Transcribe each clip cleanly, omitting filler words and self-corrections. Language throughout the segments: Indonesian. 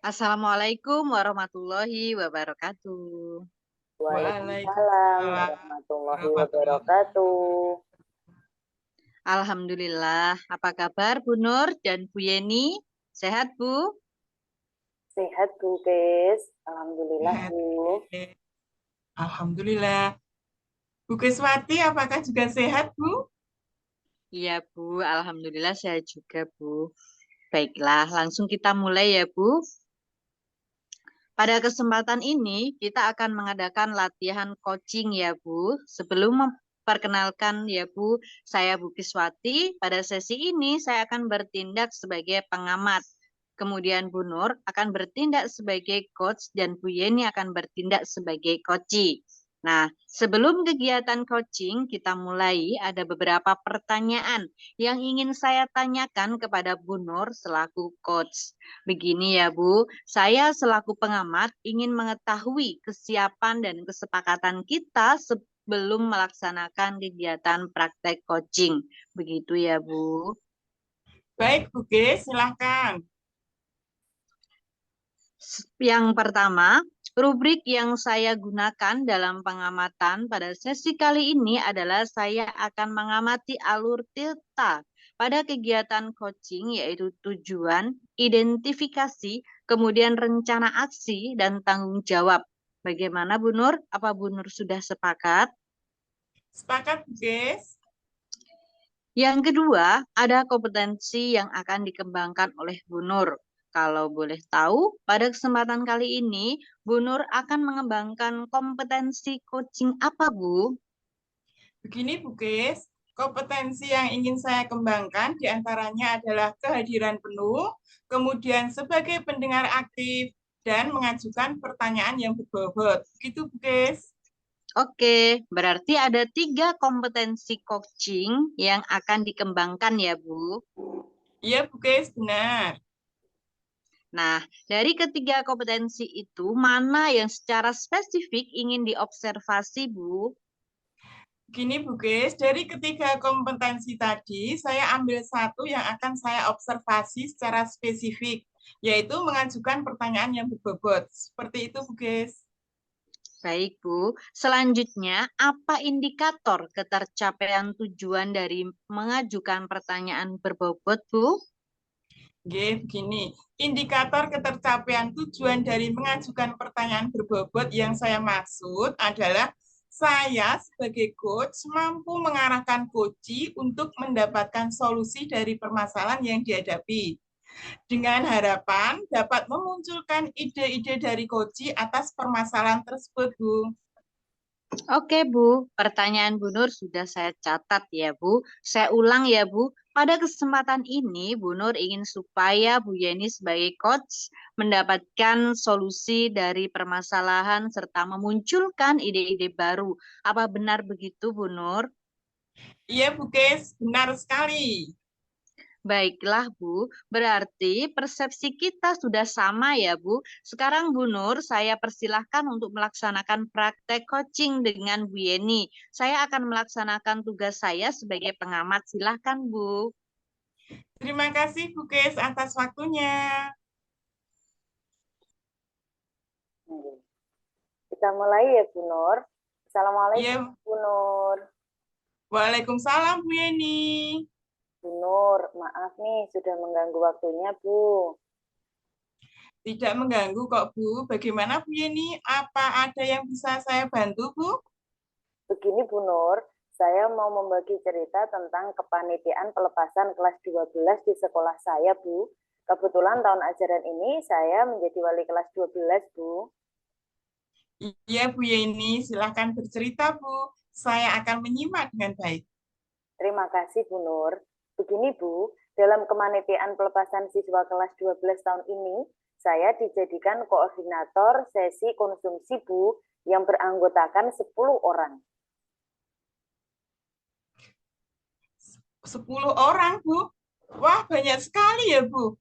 Assalamualaikum warahmatullahi wabarakatuh. Waalaikumsalam Waalaikumsalam warahmatullahi warahmatullahi wabarakatuh. Alhamdulillah. Apa kabar Bu Nur dan Bu Yeni? Sehat Bu? Sehat Bu Kes? Alhamdulillah wabarakatuh. Bu. Alhamdulillah. Bu Kiswati, apakah juga sehat, Bu? Iya Bu, Alhamdulillah sehat juga Bu. Baiklah, langsung kita mulai ya Bu. Pada kesempatan ini kita akan mengadakan latihan coaching ya Bu. Sebelum memperkenalkan ya Bu, saya Bu Kiswati. Pada sesi ini saya akan bertindak sebagai pengamat. Kemudian Bu Nur akan bertindak sebagai coach dan Bu Yeni akan bertindak sebagai coachee. Nah, sebelum kegiatan coaching kita mulai, ada beberapa pertanyaan yang ingin saya tanyakan kepada Bu Nur selaku coach. Begini ya Bu, saya selaku pengamat ingin mengetahui kesiapan dan kesepakatan kita sebelum melaksanakan kegiatan praktek coaching. Begitu ya Bu. Baik, Bu Kis, silahkan. Yang pertama, rubrik yang saya gunakan dalam pengamatan pada sesi kali ini adalah saya akan mengamati alur tilta pada kegiatan coaching, yaitu tujuan, identifikasi, kemudian rencana aksi, dan tanggung jawab. Bagaimana Bu Nur? Apa Bu Nur sudah sepakat? Sepakat, Bu Kis? Yang kedua, ada kompetensi yang akan dikembangkan oleh Bu Nur. Kalau boleh tahu, pada kesempatan kali ini, Bu Nur akan mengembangkan kompetensi coaching apa, Bu? Begini, Bu Kis, kompetensi yang ingin saya kembangkan diantaranya adalah kehadiran penuh, kemudian sebagai pendengar aktif, dan mengajukan pertanyaan yang berbobot. Begitu, Bu Kis? Oke, berarti ada 3 kompetensi coaching yang akan dikembangkan ya, Bu. Iya, Bu Kis, benar. Nah, dari ketiga kompetensi itu, mana yang secara spesifik ingin diobservasi, Bu? Gini Bu Kis, dari ketiga kompetensi tadi, saya ambil satu yang akan saya observasi secara spesifik, yaitu mengajukan pertanyaan yang berbobot. Seperti itu Bu Kis. Baik, Bu. Selanjutnya, apa indikator ketercapaian tujuan dari mengajukan pertanyaan berbobot, Bu? Oke, begini. Indikator ketercapaian tujuan dari mengajukan pertanyaan berbobot yang saya maksud adalah saya sebagai coach mampu mengarahkan coachee untuk mendapatkan solusi dari permasalahan yang dihadapi, dengan harapan dapat memunculkan ide-ide dari Koji atas permasalahan tersebut, Bu. Oke, Bu. Pertanyaan Bu Nur sudah saya catat ya, Bu. Saya ulang ya, Bu. Pada kesempatan ini, Bu Nur ingin supaya Bu Yeni sebagai coach mendapatkan solusi dari permasalahan serta memunculkan ide-ide baru. Apa benar begitu, Bu Nur? Iya, Bu Kes, benar sekali. Baiklah, Bu. Berarti persepsi kita sudah sama ya, Bu. Sekarang Bu Nur, saya persilahkan untuk melaksanakan praktek coaching dengan Bu Yeni. Saya akan melaksanakan tugas saya sebagai pengamat. Silahkan, Bu. Terima kasih, Bu Kes, atas waktunya. Kita mulai ya Bu Nur. Assalamualaikum Iya, Bu Nur. Waalaikumsalam, Bu Yeni. Bu Nur, maaf nih sudah mengganggu waktunya Bu. Tidak mengganggu kok, Bu. Bagaimana, Bu Yeni? Apa ada yang bisa saya bantu, Bu? Begini Bu Nur, saya mau membagi cerita tentang kepanitiaan pelepasan kelas 12 di sekolah saya Bu. Kebetulan tahun ajaran ini saya menjadi wali kelas 12 Bu. Iya, Bu Yeni. Silahkan bercerita, Bu. Saya akan menyimak dengan baik. Terima kasih Bu Nur. Begini Bu, dalam kepanitiaan pelepasan siswa kelas 12 tahun ini, saya dijadikan koordinator sesi konsumsi Bu yang beranggotakan 10 orang. 10 orang, Bu. Wah, banyak sekali ya, Bu.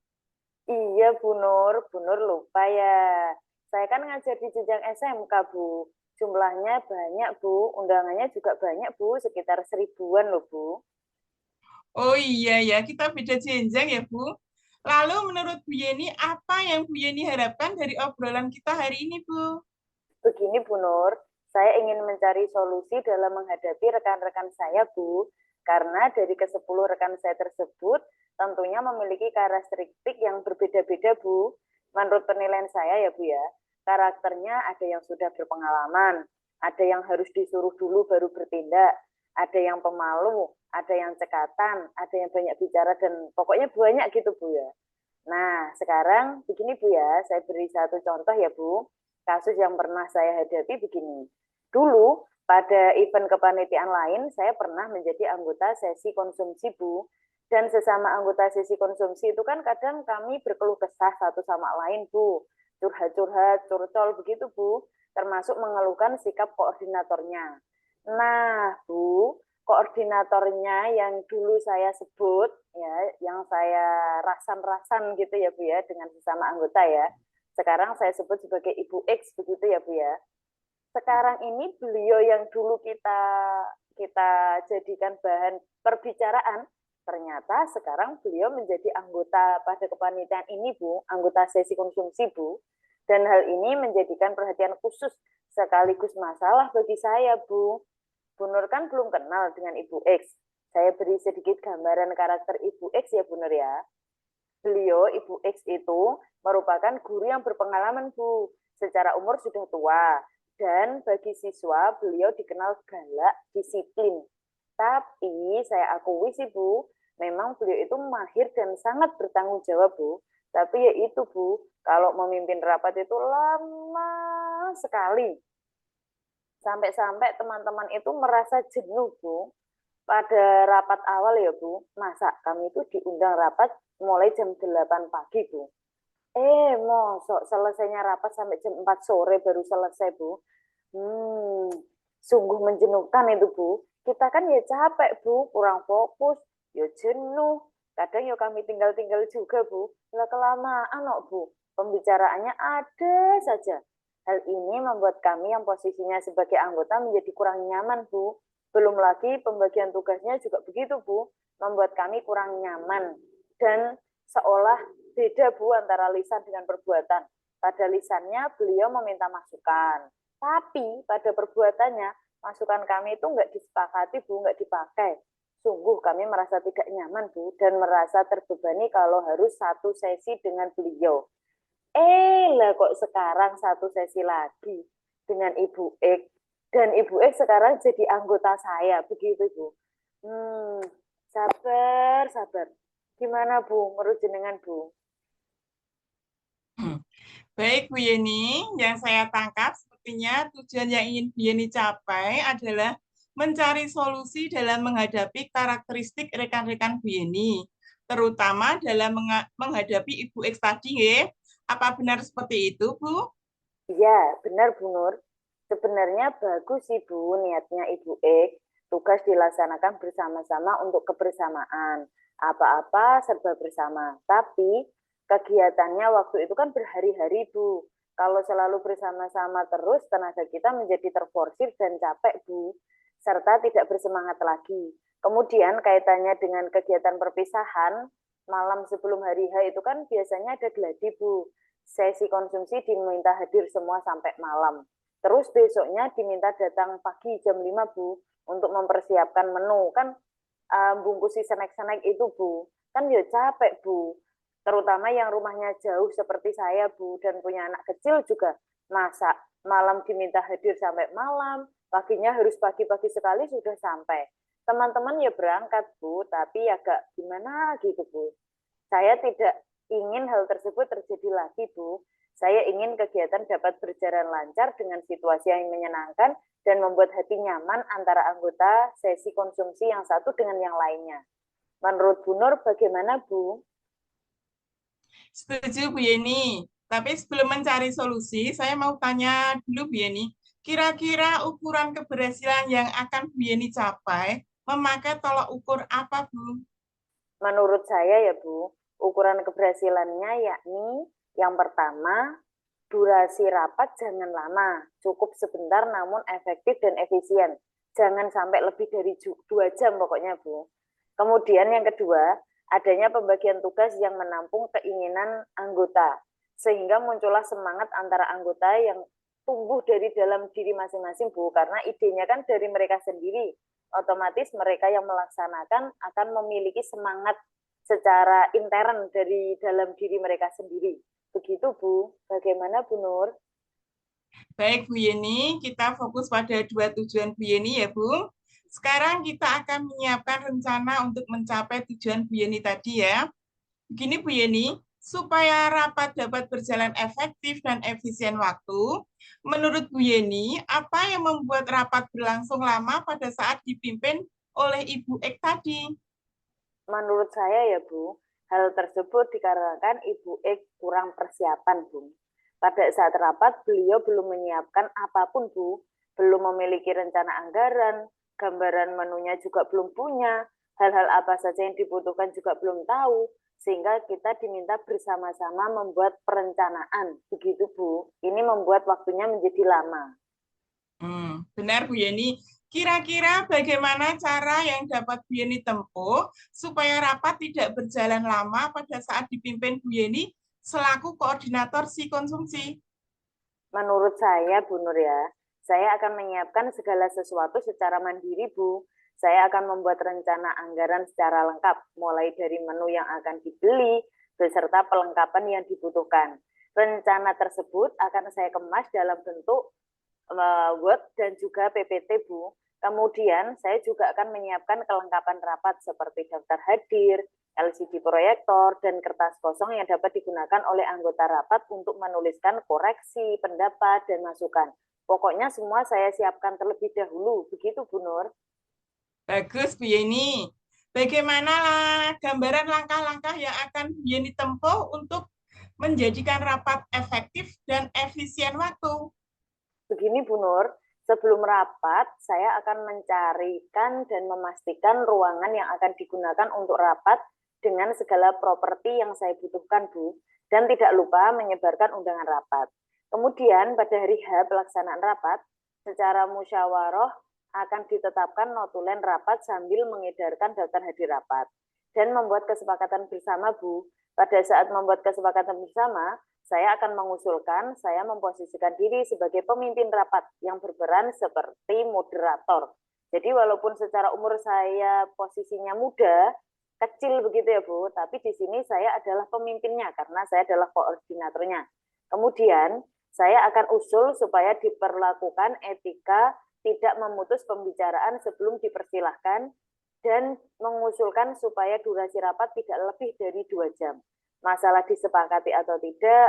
Iya Bu Nur lupa ya. Saya kan ngajar di jenjang SMK Bu. Jumlahnya banyak Bu, undangannya juga banyak Bu, sekitar 1000-an loh Bu. Oh iya ya, kita beda jenjang ya, Bu. Lalu menurut Bu Yeni, apa yang Bu Yeni harapkan dari obrolan kita hari ini, Bu? Begini Bu Nur, saya ingin mencari solusi dalam menghadapi rekan-rekan saya Bu, karena dari ke-10 rekan saya tersebut tentunya memiliki karakteristik yang berbeda-beda Bu. Menurut penilaian saya ya Bu ya, karakternya ada yang sudah berpengalaman, ada yang harus disuruh dulu baru bertindak, ada yang pemalu, ada yang cekatan, ada yang banyak bicara, dan pokoknya banyak gitu Bu ya. Nah, sekarang begini Bu ya, saya beri satu contoh ya Bu. Kasus yang pernah saya hadapi begini. Dulu, pada event kepanitiaan lain, saya pernah menjadi anggota sesi konsumsi Bu. Dan sesama anggota sesi konsumsi itu kan kadang kami berkeluh kesah satu sama lain Bu. Curhat-curhat, curcol begitu Bu. Termasuk mengeluhkan sikap koordinatornya. Nah Bu, koordinatornya yang dulu saya sebut, ya, yang saya rasan-rasan gitu ya Bu ya, dengan sesama anggota ya. Sekarang saya sebut sebagai Ibu X begitu ya Bu ya. Sekarang ini beliau yang dulu kita jadikan bahan perbicaraan, ternyata sekarang beliau menjadi anggota pada kepanitiaan ini Bu, anggota sesi konsumsi Bu. Dan hal ini menjadikan perhatian khusus sekaligus masalah bagi saya Bu. Bu Nur kan belum kenal dengan Ibu X. Saya beri sedikit gambaran karakter Ibu X ya Bu Nur ya. Beliau, Ibu X itu merupakan guru yang berpengalaman Bu. Secara umur sudah tua. Dan bagi siswa, beliau dikenal galak, disiplin. Tapi saya akui sih Bu, memang beliau itu mahir dan sangat bertanggung jawab Bu. Tapi ya itu Bu, kalau memimpin rapat itu lama sekali. Sampai-sampai teman-teman itu merasa jenuh Bu. Pada rapat awal ya Bu, masa kami itu diundang rapat mulai jam 8 pagi Bu. Mosok selesainya rapat sampai jam 4 sore baru selesai Bu. Sungguh menjenuhkan itu Bu. Kita kan ya capek Bu, kurang fokus, ya jenuh. Kadang ya kami tinggal-tinggal juga Bu. Lah kelamaan kok Bu, pembicaraannya ada saja. Hal ini membuat kami yang posisinya sebagai anggota menjadi kurang nyaman Bu. Belum lagi pembagian tugasnya juga begitu Bu, membuat kami kurang nyaman. Dan seolah beda Bu antara lisan dengan perbuatan. Pada lisannya beliau meminta masukan, tapi pada perbuatannya masukan kami itu nggak disepakati Bu, nggak dipakai. Sungguh kami merasa tidak nyaman Bu, dan merasa terbebani kalau harus satu sesi dengan beliau. Lah kok sekarang satu sesi lagi dengan Ibu X. Dan Ibu X sekarang jadi anggota saya, begitu Bu. Sabar. Gimana Bu, menurut jenengan Bu? Baik Bu Yeni, yang saya tangkap sepertinya tujuan yang ingin Bu Yeni capai adalah mencari solusi dalam menghadapi karakteristik rekan-rekan Bu Yeni, terutama dalam menghadapi Ibu X tadi, ya. Apa benar seperti itu, Bu? Iya, benar Bu Nur. Sebenarnya bagus sih Bu niatnya Ibu X. Tugas dilaksanakan bersama-sama untuk kebersamaan. Apa-apa serba bersama. Tapi kegiatannya waktu itu kan berhari-hari Bu. Kalau selalu bersama-sama terus, tenaga kita menjadi terforsir dan capek Bu. Serta tidak bersemangat lagi. Kemudian kaitannya dengan kegiatan perpisahan, malam sebelum hari H itu kan biasanya ada gladi Bu. Sesi konsumsi diminta hadir semua sampai malam. Terus besoknya diminta datang pagi jam 5 Bu, untuk mempersiapkan menu. Kan bungkusi snack-snack itu Bu, kan ya capek Bu. Terutama yang rumahnya jauh seperti saya Bu, dan punya anak kecil juga. Masak, malam diminta hadir sampai malam, paginya harus pagi-pagi sekali sudah sampai. Teman-teman ya berangkat Bu, tapi agak gimana gitu Bu. Saya tidak ingin hal tersebut terjadi lagi Bu. Saya ingin kegiatan dapat berjalan lancar dengan situasi yang menyenangkan dan membuat hati nyaman antara anggota sesi konsumsi yang satu dengan yang lainnya. Menurut Bu Nur bagaimana Bu? Setuju Bu Yeni. Tapi sebelum mencari solusi, saya mau tanya dulu Bu Yeni. Kira-kira ukuran keberhasilan yang akan Bu Yeni capai memakai tolak ukur apa Bu? Menurut saya ya Bu, ukuran keberhasilannya yakni yang pertama, durasi rapat jangan lama, cukup sebentar namun efektif dan efisien. Jangan sampai lebih dari 2 jam pokoknya Bu. Kemudian yang kedua, adanya pembagian tugas yang menampung keinginan anggota, sehingga muncullah semangat antara anggota yang tumbuh dari dalam diri masing-masing, Bu, karena idenya kan dari mereka sendiri. Otomatis mereka yang melaksanakan akan memiliki semangat secara intern dari dalam diri mereka sendiri. Begitu, Bu. Bagaimana, Bu Nur? Baik, Bu Yeni, kita fokus pada 2 tujuan Bu Yeni ya, Bu. Sekarang kita akan menyiapkan rencana untuk mencapai tujuan Bu Yeni tadi ya. Begini Bu Yeni, supaya rapat dapat berjalan efektif dan efisien waktu, menurut Bu Yeni, apa yang membuat rapat berlangsung lama pada saat dipimpin oleh Ibu Ek tadi? Menurut saya ya, Bu, hal tersebut dikarenakan Ibu Ek kurang persiapan, Bu. Pada saat rapat, beliau belum menyiapkan apapun, Bu. Belum memiliki rencana anggaran, gambaran menunya juga belum punya, hal-hal apa saja yang dibutuhkan juga belum tahu, sehingga kita diminta bersama-sama membuat perencanaan. Begitu, Bu. Ini membuat waktunya menjadi lama. Benar Bu Yeni. Kira-kira bagaimana cara yang dapat Bu Yeni tempuh supaya rapat tidak berjalan lama pada saat dipimpin Bu Yeni selaku koordinator si konsumsi? Menurut saya, Bu Nur ya, saya akan menyiapkan segala sesuatu secara mandiri, Bu. Saya akan membuat rencana anggaran secara lengkap, mulai dari menu yang akan dibeli, beserta pelengkapan yang dibutuhkan. Rencana tersebut akan saya kemas dalam bentuk Word dan juga PPT, Bu. Kemudian saya juga akan menyiapkan kelengkapan rapat seperti daftar hadir, LCD proyektor, dan kertas kosong yang dapat digunakan oleh anggota rapat untuk menuliskan koreksi, pendapat, dan masukan. Pokoknya semua saya siapkan terlebih dahulu. Begitu, Bu Nur. Bagus Bu Yeni. Bagaimana gambaran langkah-langkah yang akan Bu Yeni tempuh untuk menjadikan rapat efektif dan efisien waktu? Begini, Bu Nur, sebelum rapat, saya akan mencarikan dan memastikan ruangan yang akan digunakan untuk rapat dengan segala properti yang saya butuhkan, Bu. Dan tidak lupa menyebarkan undangan rapat. Kemudian, pada hari H pelaksanaan rapat, secara musyawarah akan ditetapkan notulen rapat sambil mengedarkan daftar hadir rapat. Dan membuat kesepakatan bersama, Bu. Pada saat membuat kesepakatan bersama, saya akan mengusulkan, saya memposisikan diri sebagai pemimpin rapat yang berperan seperti moderator. Jadi walaupun secara umur saya posisinya muda, kecil begitu ya Bu, tapi di sini saya adalah pemimpinnya karena saya adalah koordinatornya. Kemudian saya akan usul supaya diperlakukan etika tidak memutus pembicaraan sebelum dipersilahkan dan mengusulkan supaya durasi rapat tidak lebih dari 2 jam. Masalah disepakati atau tidak,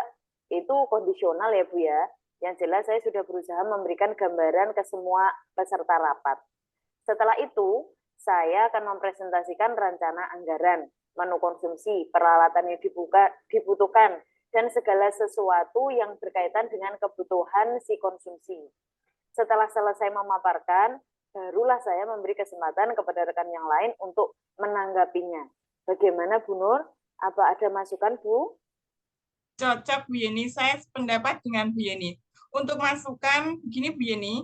itu kondisional ya Bu ya. Yang jelas saya sudah berusaha memberikan gambaran ke semua peserta rapat. Setelah itu, saya akan mempresentasikan rencana anggaran, menu konsumsi, peralatan yang dibutuhkan, dan segala sesuatu yang berkaitan dengan kebutuhan si konsumsi. Setelah selesai memaparkan, barulah saya memberi kesempatan kepada rekan yang lain untuk menanggapinya. Bagaimana Bu Nur? Apa ada masukan, Bu? Cocok Bu Yeni, saya sependapat dengan Bu Yeni. Untuk masukan, begini Bu Yeni,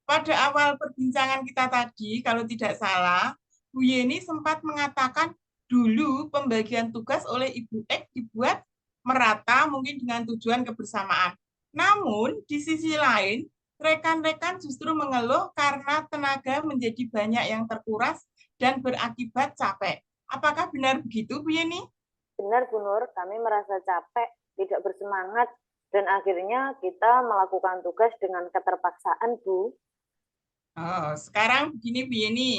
pada awal perbincangan kita tadi, kalau tidak salah, Bu Yeni sempat mengatakan dulu pembagian tugas oleh Ibu Ek dibuat merata mungkin dengan tujuan kebersamaan. Namun, di sisi lain, rekan-rekan justru mengeluh karena tenaga menjadi banyak yang terkuras dan berakibat capek. Apakah benar begitu, Bu Yeni? Benar, Bu Nur. Kami merasa capek, tidak bersemangat, dan akhirnya kita melakukan tugas dengan keterpaksaan, Bu. Oh, sekarang begini Bu Yeni.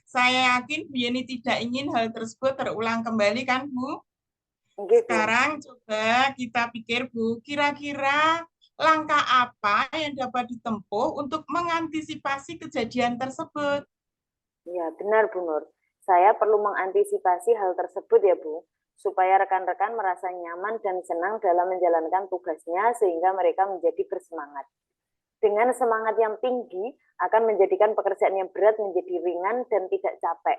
Saya yakin Bu Yeni tidak ingin hal tersebut terulang kembali kan, Bu? Oke, Bu. Sekarang coba kita pikir, Bu, kira-kira langkah apa yang dapat ditempuh untuk mengantisipasi kejadian tersebut? Ya, benar, Bu Nur. Saya perlu mengantisipasi hal tersebut ya, Bu, supaya rekan-rekan merasa nyaman dan senang dalam menjalankan tugasnya sehingga mereka menjadi bersemangat. Dengan semangat yang tinggi akan menjadikan pekerjaan yang berat menjadi ringan dan tidak capek.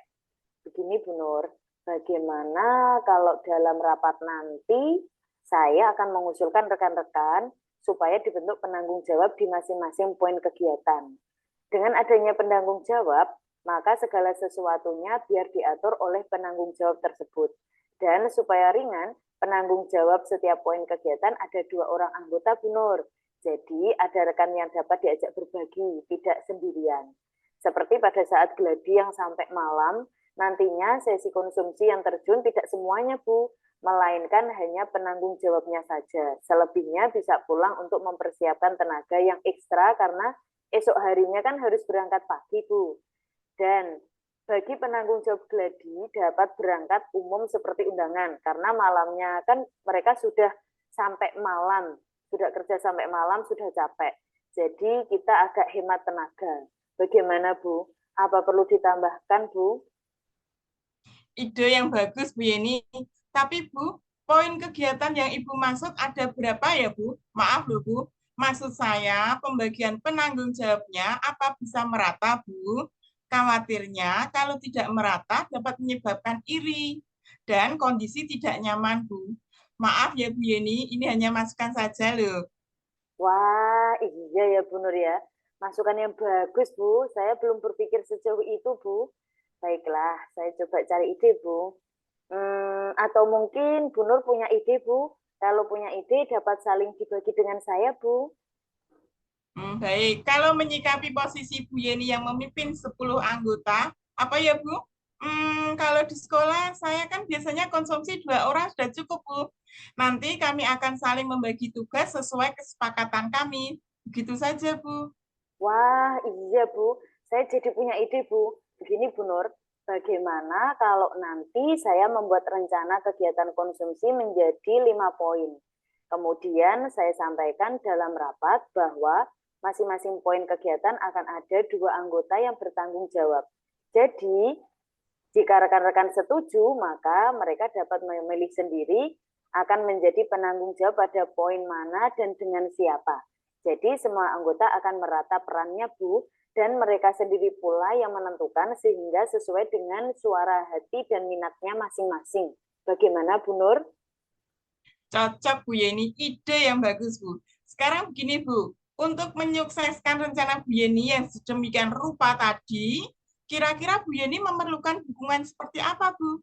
Begini, Bu Nur, bagaimana kalau dalam rapat nanti saya akan mengusulkan rekan-rekan supaya dibentuk penanggung jawab di masing-masing poin kegiatan. Dengan adanya penanggung jawab, maka segala sesuatunya biar diatur oleh penanggung jawab tersebut. Dan supaya ringan, penanggung jawab setiap poin kegiatan ada 2 orang anggota, Bu Nur. Jadi ada rekan yang dapat diajak berbagi, tidak sendirian. Seperti pada saat gladi yang sampai malam, nantinya sesi konsumsi yang terjun tidak semuanya, Bu, melainkan hanya penanggung jawabnya saja. Selebihnya bisa pulang untuk mempersiapkan tenaga yang ekstra karena esok harinya kan harus berangkat pagi, Bu. Dan bagi penanggung jawab gladi dapat berangkat umum seperti undangan karena malamnya kan mereka sudah sampai malam, sudah kerja sampai malam, sudah capek. Jadi kita agak hemat tenaga. Bagaimana, Bu? Apa perlu ditambahkan, Bu? Ide yang bagus, Bu Yeni. Tapi, Bu, poin kegiatan yang Ibu maksud ada berapa ya, Bu? Maaf loh, Bu. Maksud saya, pembagian penanggung jawabnya apa bisa merata, Bu? Khawatirnya kalau tidak merata dapat menyebabkan iri dan kondisi tidak nyaman, Bu. Maaf ya, Bu Yeni, ini hanya masukan saja loh. Wah, iya ya, Bu Nur ya. Masukan yang bagus, Bu. Saya belum berpikir sejauh itu, Bu. Baiklah, saya coba cari ide, Bu. Atau mungkin Bu Nur punya ide, Bu. Kalau punya ide dapat saling dibagi dengan saya, Bu. Baik, kalau menyikapi posisi Bu Yeni yang memimpin 10 anggota, apa ya Bu? Kalau di sekolah saya kan biasanya konsumsi 2 orang sudah cukup Bu. Nanti kami akan saling membagi tugas sesuai kesepakatan kami. Begitu saja Bu. Wah, iya Bu. Saya jadi punya ide, Bu. Begini, Bu Nur. Bagaimana kalau nanti saya membuat rencana kegiatan konsumsi menjadi 5 poin. Kemudian saya sampaikan dalam rapat bahwa masing-masing poin kegiatan akan ada 2 anggota yang bertanggung jawab. Jadi, jika rekan-rekan setuju, maka mereka dapat memilih sendiri akan menjadi penanggung jawab pada poin mana dan dengan siapa. Jadi semua anggota akan merata perannya, Bu, dan mereka sendiri pula yang menentukan sehingga sesuai dengan suara hati dan minatnya masing-masing. Bagaimana, Bu Nur? Cocok Bu Yeni, ide yang bagus Bu. Sekarang begini Bu, untuk menyukseskan rencana Bu Yeni yang sedemikian rupa tadi, kira-kira Bu Yeni memerlukan dukungan seperti apa Bu?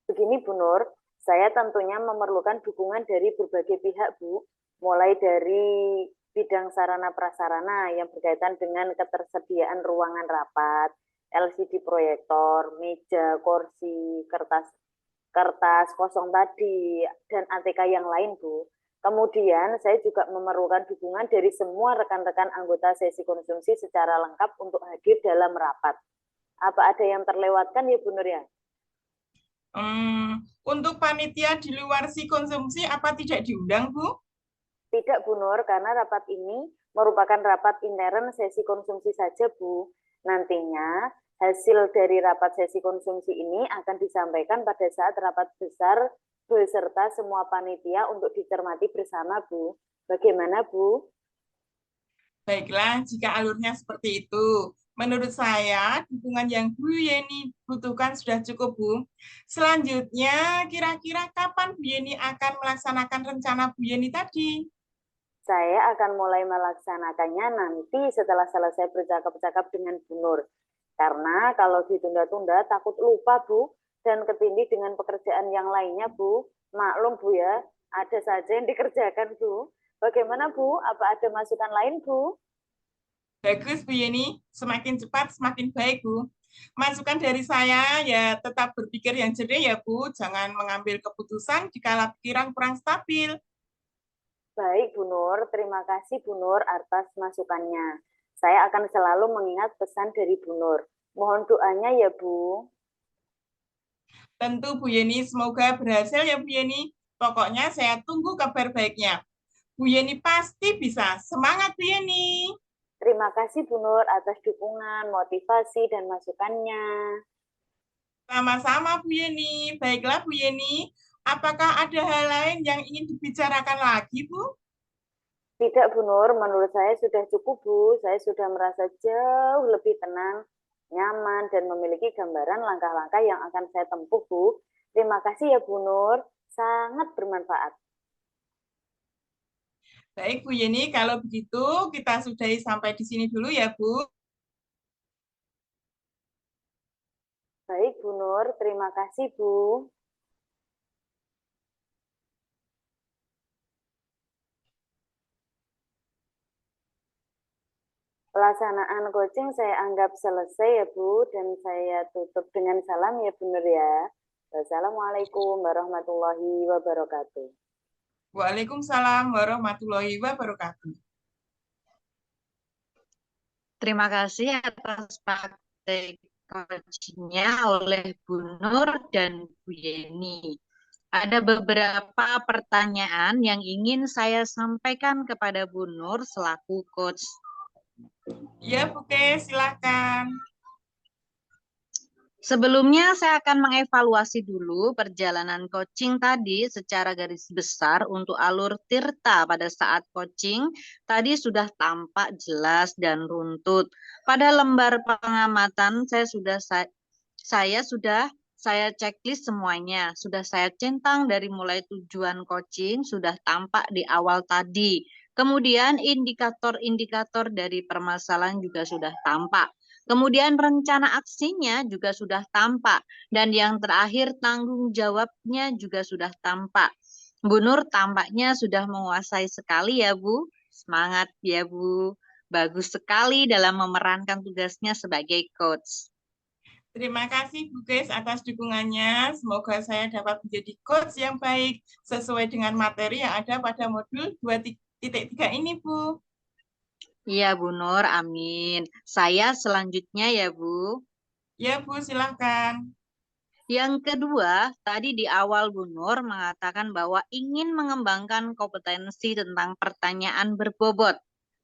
Begini, Bu Nur, saya tentunya memerlukan dukungan dari berbagai pihak, Bu. Mulai dari bidang sarana prasarana yang berkaitan dengan ketersediaan ruangan rapat, LCD proyektor, meja, kursi, kertas kosong tadi, dan ATK yang lain, Bu. Kemudian saya juga memerlukan dukungan dari semua rekan-rekan anggota sesi konsumsi secara lengkap untuk hadir dalam rapat. Apa ada yang terlewatkan ya, Bu Nur ya? Untuk panitia di luar si konsumsi apa tidak diundang Bu? Tidak, Bu Nur, karena rapat ini merupakan rapat intern sesi konsumsi saja, Bu. Nantinya, hasil dari rapat sesi konsumsi ini akan disampaikan pada saat rapat besar beserta semua panitia untuk dicermati bersama, Bu. Bagaimana, Bu? Baiklah, jika alurnya seperti itu. Menurut saya, dukungan yang Bu Yeni butuhkan sudah cukup, Bu. Selanjutnya, kira-kira kapan Bu Yeni akan melaksanakan rencana Bu Yeni tadi? Saya akan mulai melaksanakannya nanti setelah selesai bercakap-cakap dengan Bu Nur. Karena kalau ditunda-tunda takut lupa, Bu, dan ketindih dengan pekerjaan yang lainnya, Bu. Maklum, Bu ya, ada saja yang dikerjakan, Bu. Bagaimana, Bu? Apa ada masukan lain, Bu? Bagus, Bu Yeni. Semakin cepat, semakin baik, Bu. Masukan dari saya, ya tetap berpikir yang jernih ya, Bu. Jangan mengambil keputusan jika pikiran kurang stabil. Baik, Bu Nur. Terima kasih, Bu Nur, atas masukannya. Saya akan selalu mengingat pesan dari Bu Nur. Mohon doanya ya, Bu. Tentu, Bu Yeni. Semoga berhasil ya, Bu Yeni. Pokoknya saya tunggu kabar baiknya. Bu Yeni pasti bisa. Semangat, Bu Yeni. Terima kasih, Bu Nur, atas dukungan, motivasi, dan masukannya. Sama-sama, Bu Yeni. Baiklah, Bu Yeni. Apakah ada hal lain yang ingin dibicarakan lagi, Bu? Tidak, Bu Nur, menurut saya sudah cukup, Bu. Saya sudah merasa jauh lebih tenang, nyaman, dan memiliki gambaran langkah-langkah yang akan saya tempuh, Bu. Terima kasih ya, Bu Nur. Sangat bermanfaat. Baik, Bu Yeni. Kalau begitu, kita sudahi sampai di sini dulu ya, Bu. Baik, Bu Nur. Terima kasih, Bu. Pelaksanaan coaching saya anggap selesai ya Bu, dan saya tutup dengan salam ya Bu Nur ya. Wassalamualaikum warahmatullahi wabarakatuh. Waalaikumsalam warahmatullahi wabarakatuh. Terima kasih atas praktek coachingnya oleh Bu Nur dan Bu Yeni. Ada beberapa pertanyaan yang ingin saya sampaikan kepada Bu Nur selaku coach. Ya, Buke, silakan. Sebelumnya saya akan mengevaluasi dulu perjalanan coaching tadi secara garis besar untuk alur Tirta pada saat coaching tadi sudah tampak jelas dan runtut. Pada lembar pengamatan saya checklist semuanya, sudah saya centang dari mulai tujuan coaching sudah tampak di awal tadi. Kemudian indikator-indikator dari permasalahan juga sudah tampak. Kemudian rencana aksinya juga sudah tampak. Dan yang terakhir tanggung jawabnya juga sudah tampak. Bu Nur tampaknya sudah menguasai sekali ya Bu. Semangat ya Bu. Bagus sekali dalam memerankan tugasnya sebagai coach. Terima kasih Bu Grace atas dukungannya. Semoga saya dapat menjadi coach yang baik sesuai dengan materi yang ada pada modul 2.3 ini, Bu. Iya Bu Nur, amin. Saya selanjutnya ya Bu. Ya Bu, silahkan. Yang kedua, tadi di awal Bu Nur mengatakan bahwa ingin mengembangkan kompetensi tentang pertanyaan berbobot.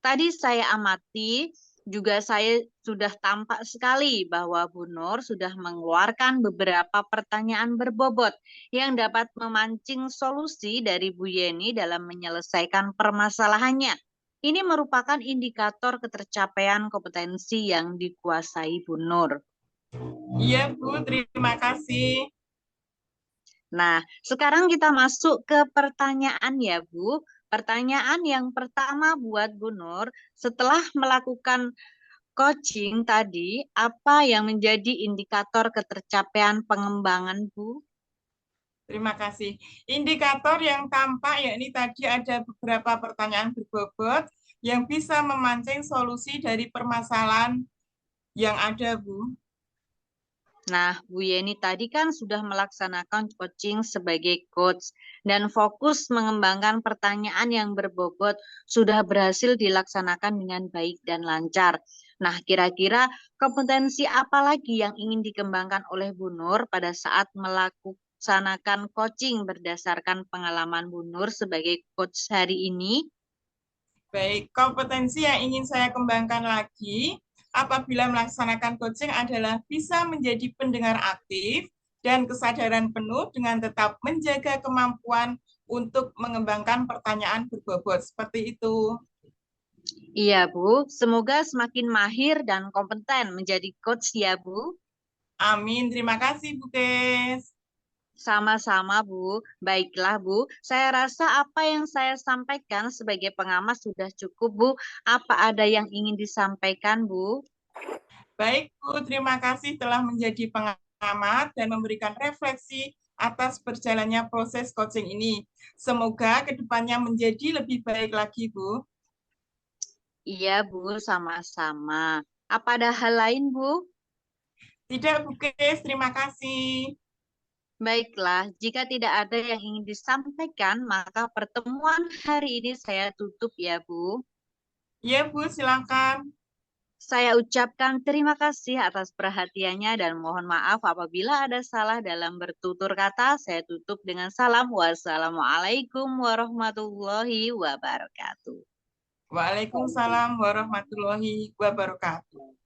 Tadi saya amati, juga saya sudah tampak sekali bahwa Bu Nur sudah mengeluarkan beberapa pertanyaan berbobot yang dapat memancing solusi dari Bu Yeni dalam menyelesaikan permasalahannya. Ini merupakan indikator ketercapaian kompetensi yang dikuasai Bu Nur. Iya Bu, terima kasih. Nah, sekarang kita masuk ke pertanyaan ya Bu. Pertanyaan yang pertama buat Bu Nur, setelah melakukan coaching tadi, apa yang menjadi indikator ketercapaian pengembangan Bu? Terima kasih. Indikator yang tampak yakni tadi ada beberapa pertanyaan berbobot yang bisa memancing solusi dari permasalahan yang ada, Bu. Nah, Bu Yeni tadi kan sudah melaksanakan coaching sebagai coach dan fokus mengembangkan pertanyaan yang berbobot sudah berhasil dilaksanakan dengan baik dan lancar. Nah, kira-kira kompetensi apa lagi yang ingin dikembangkan oleh Bu Nur pada saat melaksanakan coaching berdasarkan pengalaman Bu Nur sebagai coach hari ini? Baik, kompetensi yang ingin saya kembangkan lagi apabila melaksanakan coaching adalah bisa menjadi pendengar aktif dan kesadaran penuh dengan tetap menjaga kemampuan untuk mengembangkan pertanyaan berbobot. Seperti itu. Iya, Bu. Semoga semakin mahir dan kompeten menjadi coach ya, Bu. Amin. Terima kasih, Bu Kes. Sama-sama, Bu. Baiklah, Bu. Saya rasa apa yang saya sampaikan sebagai pengamat sudah cukup, Bu. Apa ada yang ingin disampaikan, Bu? Baik, Bu. Terima kasih telah menjadi pengamat dan memberikan refleksi atas berjalannya proses coaching ini. Semoga kedepannya menjadi lebih baik lagi, Bu. Iya, Bu. Sama-sama. Apa ada hal lain, Bu? Tidak, Bu Kes. Terima kasih. Baiklah, jika tidak ada yang ingin disampaikan, maka pertemuan hari ini saya tutup ya, Bu. Ya, Bu. Silakan. Saya ucapkan terima kasih atas perhatiannya dan mohon maaf apabila ada salah dalam bertutur kata. Saya tutup dengan salam. Wassalamualaikum warahmatullahi wabarakatuh. Waalaikumsalam warahmatullahi wabarakatuh.